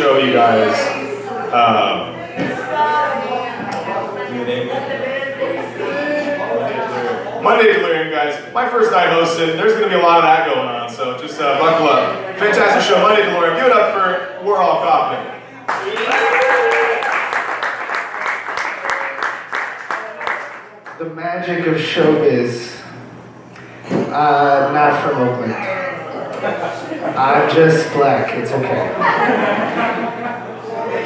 Show you guys. Monday Delirium, guys. My first night hosting. There's going to be a lot of that going on, so just buckle up. Fantastic show, Monday Delirium. Give it up for Warhol Kaufman. The magic of showbiz. Not from Oakland. I'm just black. It's okay.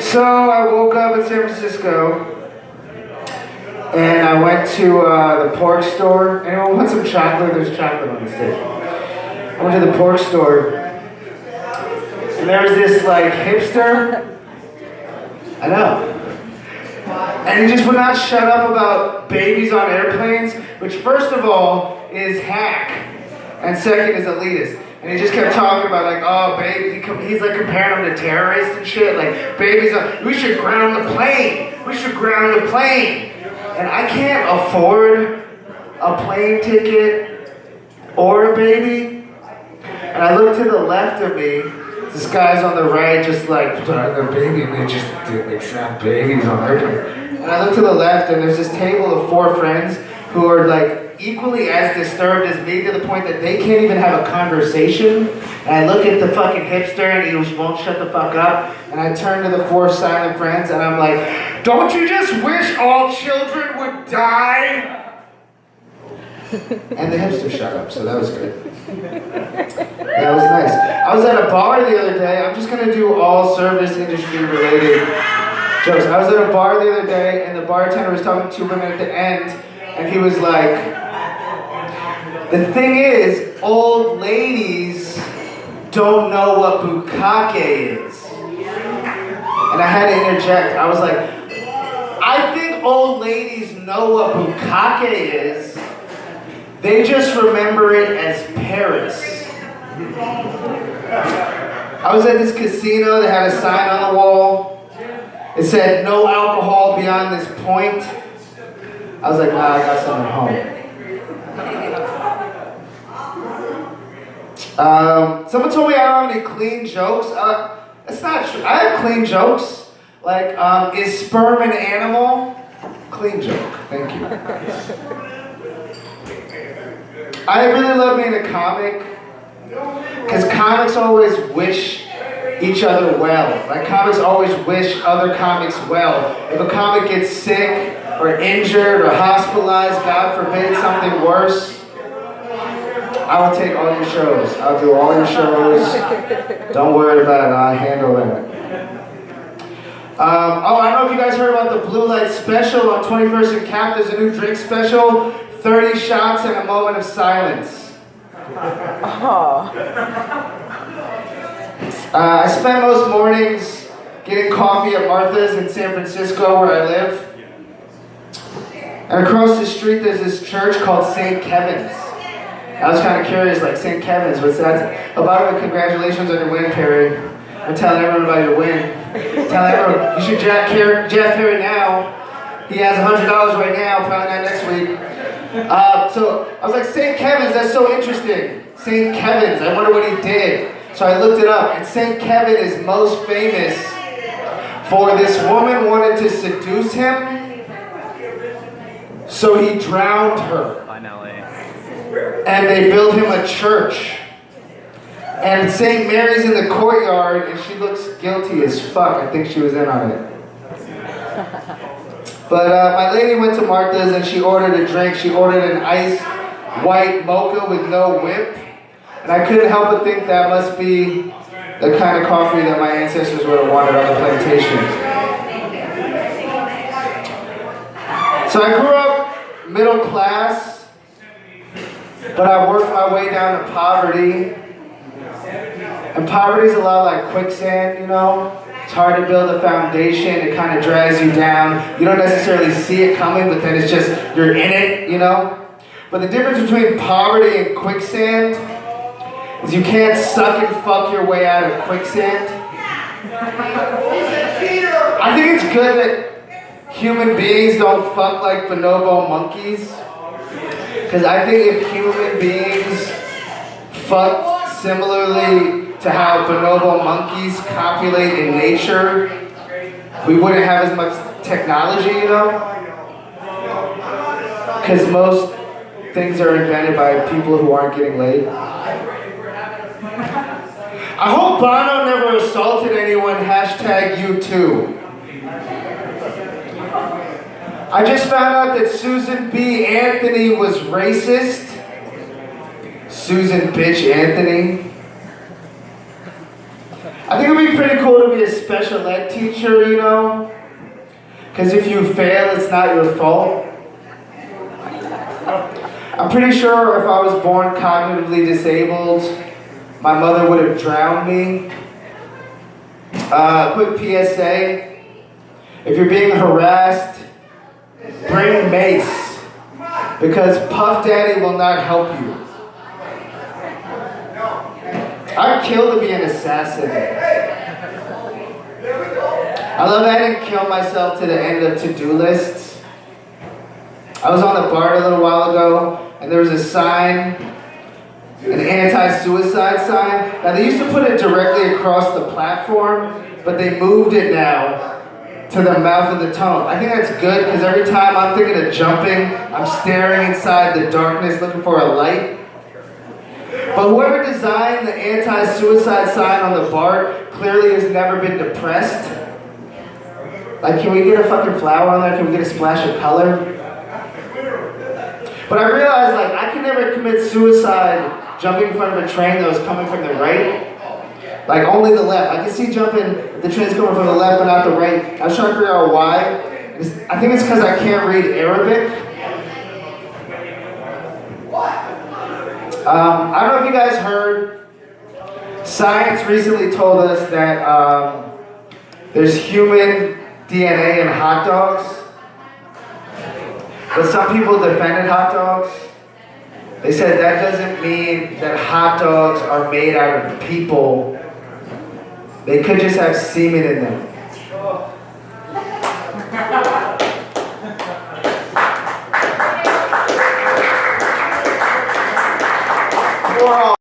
So I woke up in San Francisco and I went to the pork store. Anyone want some chocolate? There's chocolate on the stage. I went to the pork store and there was this like hipster. I know. And he just would not shut up about babies on airplanes, which first of all is hack, and second is elitist. And he just kept talking about like, oh, baby, he's like comparing them to terrorists and shit. Like, babies, we should ground the plane. We should ground the plane. And I can't afford a plane ticket or a baby. And I look to the left of me. This guy's on the right, just like, the baby, and they just have babies on airplanes. And I look to the left, and there's this table of 4 friends who are like equally as disturbed as me, to the point that they can't even have a conversation. And I look at the fucking hipster, and he just won't shut the fuck up. And I turn to the 4 silent friends, and I'm like, don't you just wish all children would die? And the hipster shut up, so that was good. That was nice. I was at a bar the other day. I'm just gonna do all service industry related jokes. I was at a bar the other day, and the bartender was talking to 2 women at the end, and he was like, the thing is, old ladies don't know what bukkake is. And I had to interject. I was like, I think old ladies know what bukkake is. They just remember it as Paris. I was at this casino that had a sign on the wall. It said, no alcohol beyond this point. I was like, nah, I got some at home. Someone told me I don't have any clean jokes. That's not true. I have clean jokes. Like, is sperm an animal? Clean joke. Thank you. I really love being a comic, because comics always wish each other well. Like, comics always wish other comics well. If a comic gets sick or injured or hospitalized, God forbid, something worse, I will take all your shows. I'll do all your shows. Don't worry about it. I'll handle that. I don't know if you guys heard about the Blue Light Special on 21st and Cap. There's a new drink special. 30 shots and a moment of silence. I spend most mornings getting coffee at Martha's in San Francisco, where I live. And across the street there's this church called St. Kevin's. I was kind of curious, like, St. Kevin's, what's that? Oh, by the way, congratulations on your win, Perry. I'm telling everybody to win. Telling everyone, you should Jeff Perry now. He has $100 right now, probably not next week. So I was like, St. Kevin's, that's so interesting. St. Kevin's, I wonder what he did. So I looked it up, and St. Kevin is most famous for this woman wanted to seduce him, so he drowned her. And they built him a church. And St. Mary's in the courtyard, and she looks guilty as fuck. I think she was in on it. But my lady went to Martha's and she ordered a drink. She ordered an iced white mocha with no whip. And I couldn't help but think that must be the kind of coffee that my ancestors would have wanted on the plantation. So I grew up middle class, but I worked my way down to poverty. And poverty's a lot like quicksand, you know? It's hard to build a foundation, it kind of drags you down. You don't necessarily see it coming, but then it's just, you're in it, you know? But the difference between poverty and quicksand is you can't suck and fuck your way out of quicksand. I think it's good that human beings don't fuck like bonobo monkeys. Because I think if human beings fuck similarly to how bonobo monkeys copulate in nature, we wouldn't have as much technology, you know? Because most things are invented by people who aren't getting laid. I hope Bono never assaulted anyone, hashtag you too. I just found out that Susan B. Anthony was racist. Susan bitch Anthony. I think it would be pretty cool to be a special ed teacher, you know? Because if you fail, it's not your fault. I'm pretty sure if I was born cognitively disabled, my mother would have drowned me. Quick PSA. If you're being harassed, bring mace. Because Puff Daddy will not help you. I'd kill to be an assassin. I love that I didn't kill myself to the end of to-do lists. I was on the BART a little while ago, and there was a sign, an anti-suicide sign. Now they used to put it directly across the platform, but they moved it now to the mouth of the tunnel. I think that's good, because every time I'm thinking of jumping, I'm staring inside the darkness looking for a light. But whoever designed the anti-suicide sign on the BART clearly has never been depressed. Like, can we get a fucking flower on there? Can we get a splash of color? But I realized, like, I can never commit suicide jumping in front of a train that was coming from the right. Like, only the left. I can see jumping, the train's coming from the left but not the right. I was trying to figure out why. I think it's because I can't read Arabic. I don't know if you guys heard, science recently told us that there's human DNA in hot dogs, but some people defended hot dogs. They said that doesn't mean that hot dogs are made out of people. They could just have semen in them.